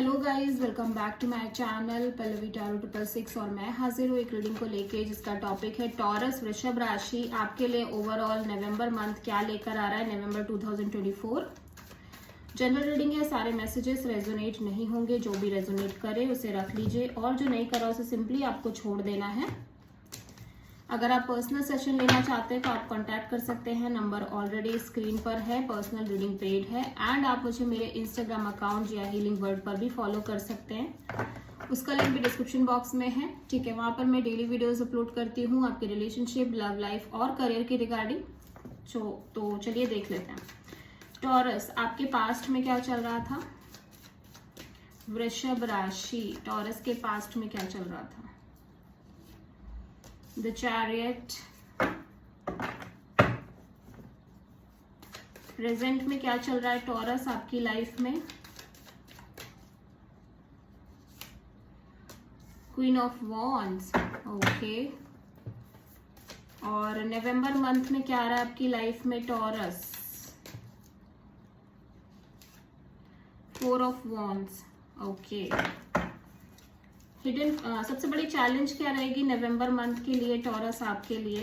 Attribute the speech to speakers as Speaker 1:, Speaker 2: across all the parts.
Speaker 1: Hello guys, welcome back to my channel Pallavi tarot 666 और मैं हाजिर हूँ एक रीडिंग को लेके जिसका टॉपिक है टॉरस वृषभ राशि आपके लिए ओवरऑल नवंबर मंथ क्या लेकर आ रहा है। नवंबर 2024 जनरल रीडिंग है, सारे मैसेजेस रेजोनेट नहीं होंगे। जो भी रेजोनेट करे उसे रख लीजिए और जो नहीं करा उसे सिंपली आपको छोड़ देना है। अगर आप पर्सनल सेशन लेना चाहते हैं तो आप कांटेक्ट कर सकते हैं, नंबर ऑलरेडी स्क्रीन पर है, पर्सनल रीडिंग पेड है। एंड आप मुझे मेरे इंस्टाग्राम अकाउंट या हीलिंग वर्ड पर भी फॉलो कर सकते हैं, उसका लिंक भी डिस्क्रिप्शन बॉक्स में है। ठीक है, वहां पर मैं डेली वीडियोस अपलोड करती हूँ आपके रिलेशनशिप, लव लाइफ और करियर के रिगार्डिंग। तो चलिए देख लेते हैं टॉरस आपके पास्ट में क्या चल रहा था। वृषभ राशि टॉरस के पास्ट में क्या चल रहा था। द चैरियट प्रेजेंट में क्या चल रहा है टॉरस आपकी लाइफ में। Queen of wands, okay. और नवंबर मंथ में क्या आ रहा है आपकी लाइफ में taurus. Four of wands, okay. Hidden सबसे बड़ी चैलेंज क्या रहेगी नवंबर मंथ के लिए टॉरस आपके लिए।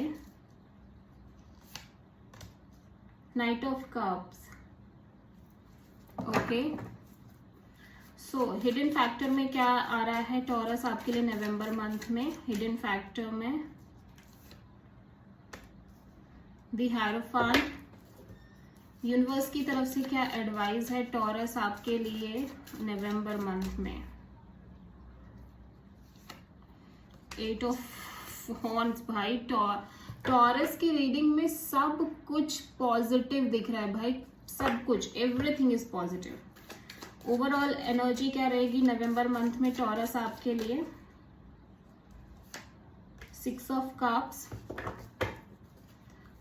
Speaker 1: Night of cups, okay. So hidden factor में क्या आ रहा है टॉरस आपके लिए नवंबर मंथ में। हिडन फैक्टर में द हायरोफेंट, यूनिवर्स की तरफ से क्या एडवाइस है टॉरस आपके लिए नवंबर मंथ में। एट ऑफ वॉन्ड्स, भाई टॉरस की रीडिंग में सब कुछ पॉजिटिव दिख रहा है भाई, सब कुछ, everything is positive. Overall energy क्या रहेगी नवंबर मंथ में टॉरस आपके लिए। Six of cups,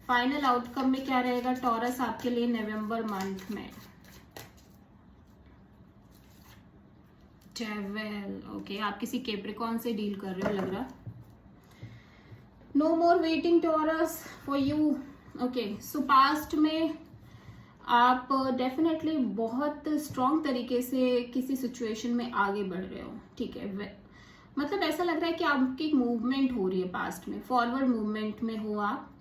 Speaker 1: final outcome में क्या रहेगा टॉरस आपके लिए नवंबर मंथ में। Travel, okay. आप किसी कैप्रिकॉर्न से डील कर रहे हो लग रहा। No more waiting Taurus for you, okay. So past में आप डेफिनेटली बहुत स्ट्रॉन्ग तरीके से किसी सिचुएशन में आगे बढ़ रहे हो, ठीक है। मतलब ऐसा लग रहा है कि आपकी मूवमेंट हो रही है पास्ट में, फॉरवर्ड मूवमेंट में हो आप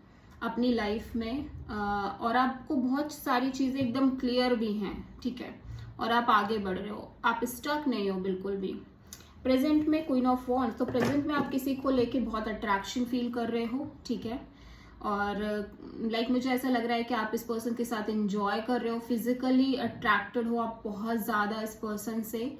Speaker 1: अपनी लाइफ में, और आपको बहुत सारी चीजें एकदम क्लियर भी हैं, ठीक है, और आप आगे बढ़ रहे हो, आप स्टक नहीं हो बिल्कुल भी। प्रेजेंट में क्वीन ऑफ वॉन्ड्स, तो प्रेजेंट में आप किसी को लेके बहुत अट्रैक्शन फील कर रहे हो, ठीक है। और लाइक मुझे ऐसा लग रहा है कि आप इस पर्सन के साथ एंजॉय कर रहे हो, फिजिकली अट्रैक्टेड हो आप बहुत ज्यादा इस पर्सन से,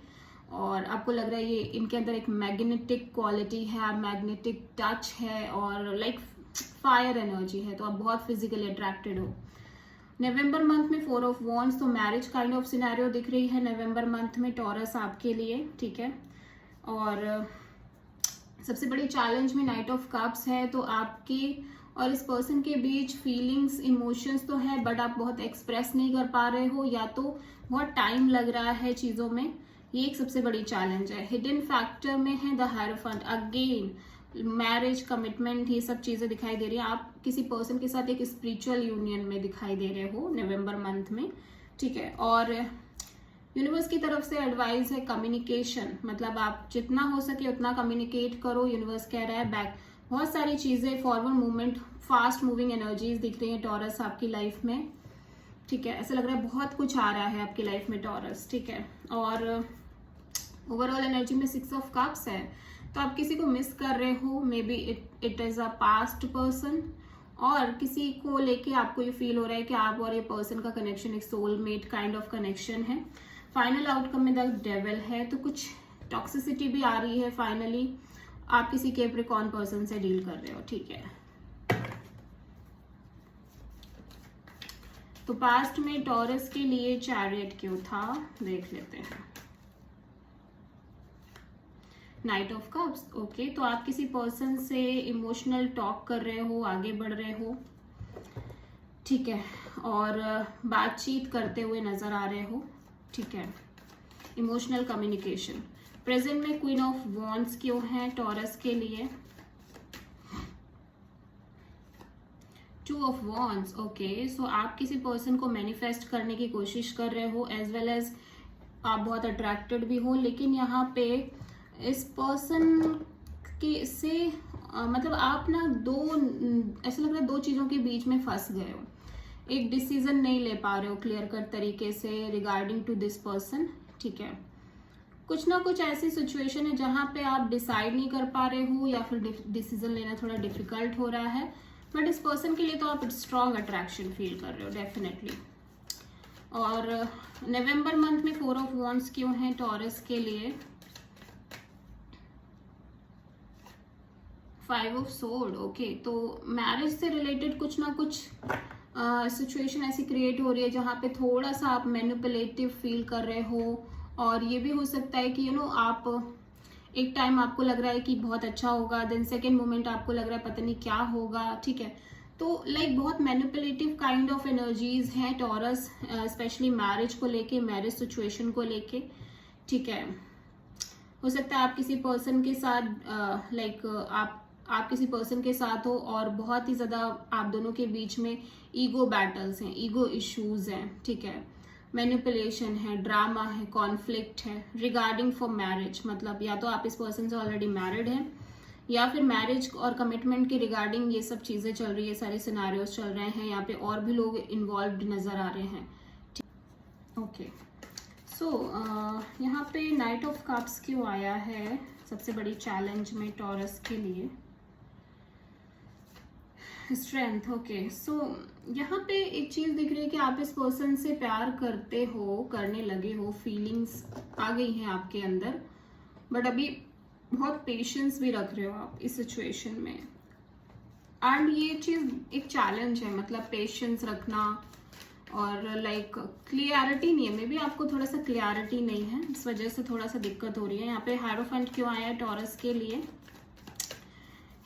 Speaker 1: और आपको लग रहा है ये इनके अंदर एक मैग्नेटिक क्वालिटी है, मैग्नेटिक टच है और लाइक फायर एनर्जी है, तो आप बहुत फिजिकली अट्रैक्टेड हो। नवंबर मंथ में फोर ऑफ वॉन्ड्स, तो मैरिज काइंड ऑफ सिनेरियो दिख रही है नवंबर मंथ में टॉरस आपके लिए, ठीक है। और सबसे बड़ी चैलेंज में नाइट ऑफ कप्स है, तो आपकी और इस पर्सन के बीच फीलिंग्स, इमोशंस तो है बट आप बहुत एक्सप्रेस नहीं कर पा रहे हो, या तो बहुत टाइम लग रहा है चीजों में, ये एक सबसे बड़ी चैलेंज है। हिडन फैक्टर में है the hierophant, again marriage, commitment, ये सब चीजें दिखाई दे रही है। आप किसी पर्सन के साथ एक स्पिरिचुअल यूनियन में दिखाई दे रहे हो नवंबर मंथ में, ठीक है। और यूनिवर्स की तरफ से एडवाइस है कम्युनिकेशन, मतलब आप जितना हो सके उतना कम्युनिकेट करो। यूनिवर्स कह रहा है बैक, बहुत सारी चीजें, forward movement, fast moving energies दिख रही है टॉरस आपकी लाइफ में, ठीक है। ऐसा लग रहा है बहुत कुछ आ रहा है आपकी लाइफ में टॉरस, ठीक है। और ओवरऑल एनर्जी में सिक्स ऑफ कप्स है, तो आप किसी को मिस कर रहे हो, may be it is a past person, और किसी को लेके आपको ये फील हो रहा है कि आप और ये पर्सन का कनेक्शन एक सोलमेट काइंड ऑफ कनेक्शन है। फाइनल आउटकम में द डेविल है, तो कुछ टॉक्सिसिटी भी आ रही है। फाइनली आप किसी कैप्रिकॉर्न पर्सन से डील कर रहे हो, ठीक है। तो पास्ट में टॉरस के लिए चैरियट क्यों था देख लेते हैं। Night of cups, okay. तो आप किसी पर्सन से इमोशनल टॉक कर रहे हो, आगे बढ़ रहे हो, ठीक है, और बातचीत करते हुए नजर आ रहे हो, ठीक है। Emotional communication. प्रेजेंट में क्वीन ऑफ वॉन्ड्स क्यों है टॉरस के लिए। Two of wands, okay. So आप किसी पर्सन को मैनिफेस्ट करने की कोशिश कर रहे हो, एज वेल एज आप बहुत अट्रैक्टेड भी हो, लेकिन यहाँ पे इस पर्सन के से मतलब आप ना ऐसा लग रहा है 2 चीज़ों के बीच में फंस गए हो, एक डिसीजन नहीं ले पा रहे हो क्लियर कट तरीके से रिगार्डिंग टू दिस पर्सन, ठीक है। कुछ ना कुछ ऐसी सिचुएशन है जहाँ पे आप डिसाइड नहीं कर पा रहे हो या फिर डिसीजन लेना थोड़ा डिफिकल्ट हो रहा है, बट इस पर्सन के लिए तो आप स्ट्रॉन्ग अट्रैक्शन फील कर रहे हो डेफिनेटली। और नवंबर मंथ में 4 ऑफ वॉन्ड्स क्यों है टॉरस के लिए? 5 ऑफ सोर्ड, ओके। तो मैरिज से रिलेटेड कुछ ना कुछ सिचुएशन ऐसी क्रिएट हो रही है जहाँ पे थोड़ा सा आप मैनिपुलेटिव फील कर रहे हो, और ये भी हो सकता है कि आप एक टाइम आपको लग रहा है कि बहुत अच्छा होगा, देन सेकेंड मोमेंट आपको लग रहा है पता नहीं क्या होगा, ठीक है। तो लाइक बहुत मैनिपुलेटिव काइंड ऑफ एनर्जीज हैं टॉरस, स्पेशली मैरिज को लेके, मैरिज सिचुएशन को लेके, ठीक है। हो सकता है आप किसी पर्सन के साथ आप किसी पर्सन के साथ हो और बहुत ही ज्यादा आप दोनों के बीच में ईगो बैटल्स हैं, ईगो इश्यूज हैं, ठीक है। मैनिपुलेशन है, ड्रामा है, कॉन्फ्लिक्ट है रिगार्डिंग फॉर मैरिज, मतलब या तो आप इस पर्सन से ऑलरेडी मैरिड हैं या फिर मैरिज और कमिटमेंट के रिगार्डिंग ये सब चीजें चल रही है, सारे सिनारियोस चल रहे हैं, यहाँ पे और भी लोग इन्वॉल्व नजर आ रहे हैं, ओके। सो यहाँ पे नाइट ऑफ कप्स क्यों आया है सबसे बड़ी चैलेंज में टॉरस के लिए? Strength, okay. सो यहाँ पे एक चीज दिख रही है कि आप इस पर्सन से प्यार करते हो, करने लगे हो, फीलिंग्स आ गई हैं आपके अंदर, बट अभी बहुत पेशेंस भी रख रहे हो आप इस सिचुएशन में। एंड ये चीज एक चैलेंज है, मतलब पेशेंस रखना, और लाइक क्लियरिटी नहीं है, मे बी आपको थोड़ा सा क्लियरिटी नहीं है, इस वजह से थोड़ा सा दिक्कत हो रही है। यहाँ पे हायरोफेंट क्यों आया है टॉरस के लिए?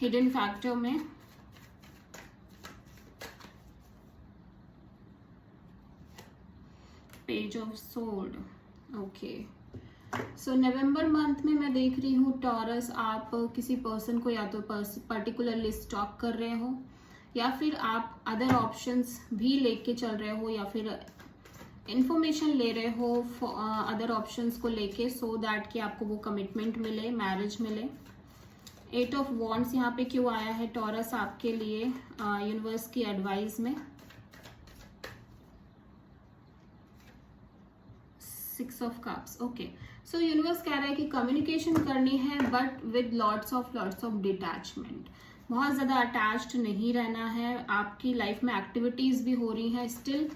Speaker 1: हिडन फैक्टर में page of sword, okay. So November month में मैं देख रही हूँ टॉरस, आप किसी पर्सन को या तो पर्टिकुलरली स्टॉक कर रहे हो, या फिर आप अदर ऑप्शंस भी लेके चल रहे हो, या फिर इंफॉर्मेशन ले रहे हो अदर ऑप्शंस को लेके, सो दैट कि आपको वो कमिटमेंट मिले, मैरिज मिले। 8 ऑफ वॉन्ड्स यहाँ पे क्यों आया है टॉरस आपके लिए यूनिवर्स की एडवाइस में? 6 of cups, okay. So universe कह रहा है कि कम्युनिकेशन करनी है, but with lots of detachment, बहुत ज़्यादा अटैच्ड नहीं रहना है। आपकी लाइफ में एक्टिविटीज़ भी हो रही हैं, स्टिल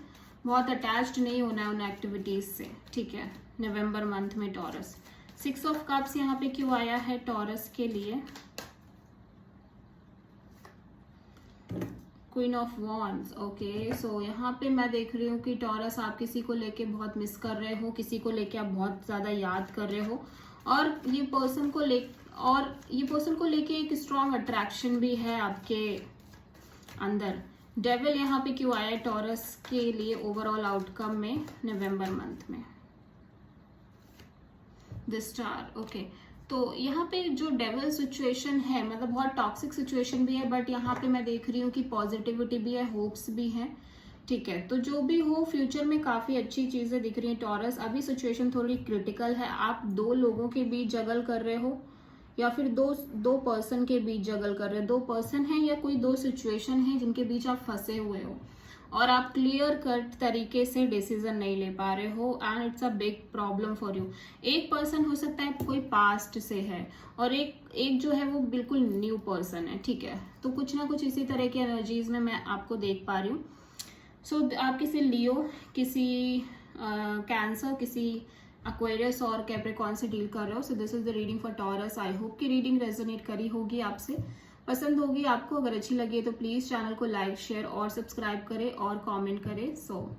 Speaker 1: बहुत अटैच्ड नहीं होना है उन एक्टिविटीज़ से, ठीक है। नवंबर मंथ में टॉरस 6 ऑफ कप्स यहाँ पे क्यों आया है टॉरस के लिए? Queen of wands, okay. So यहाँ पे मैं देख रही हूँ कि टॉरस आप किसी को लेके बहुत मिस कर रहे हो, किसी को लेके आप बहुत ज़्यादा याद कर रहे हो, और ये पर्सन को लेके एक स्ट्रॉन्ग अट्रैक्शन भी है आपके अंदर। डेविल यहाँ पे क्यों आया है टॉरस के लिए ओवरऑल आउटकम में नवंबर मंथ में? The star, okay. तो यहाँ पे जो डेविल सिचुएशन है, मतलब बहुत टॉक्सिक सिचुएशन भी है, बट यहाँ पे मैं देख रही हूँ कि पॉजिटिविटी भी है, होप्स भी हैं, ठीक है। तो जो भी हो, फ्यूचर में काफी अच्छी चीजें दिख रही हैं टॉरस। अभी सिचुएशन थोड़ी क्रिटिकल है, आप 2 लोगों के बीच जगल कर रहे हो, या फिर दो पर्सन के बीच जगल कर रहे हो। 2 पर्सन है या कोई 2 सिचुएशन है जिनके बीच आप फंसे हुए हो, और आप क्लियर कट तरीके से डिसीजन नहीं ले पा रहे हो, and it's a big problem for you. एक पर्सन हो सकता है कोई पास्ट से है, और एक जो है वो बिल्कुल न्यू पर्सन है, ठीक है। तो कुछ ना कुछ इसी तरह की एनर्जीज में मैं आपको देख पा रही हूँ। सो आप किसी लियो, किसी कैंसर, किसी एक्वेरियस और कैप्रिकॉर्न से डील कर रहे हो। So this is the reading for taurus. I hope कि रीडिंग रेजोनेट करी होगी, आपसे पसंद होगी आपको। अगर अच्छी लगी है तो प्लीज चैनल को लाइक, शेयर और सब्सक्राइब करें और कमेंट करें। सो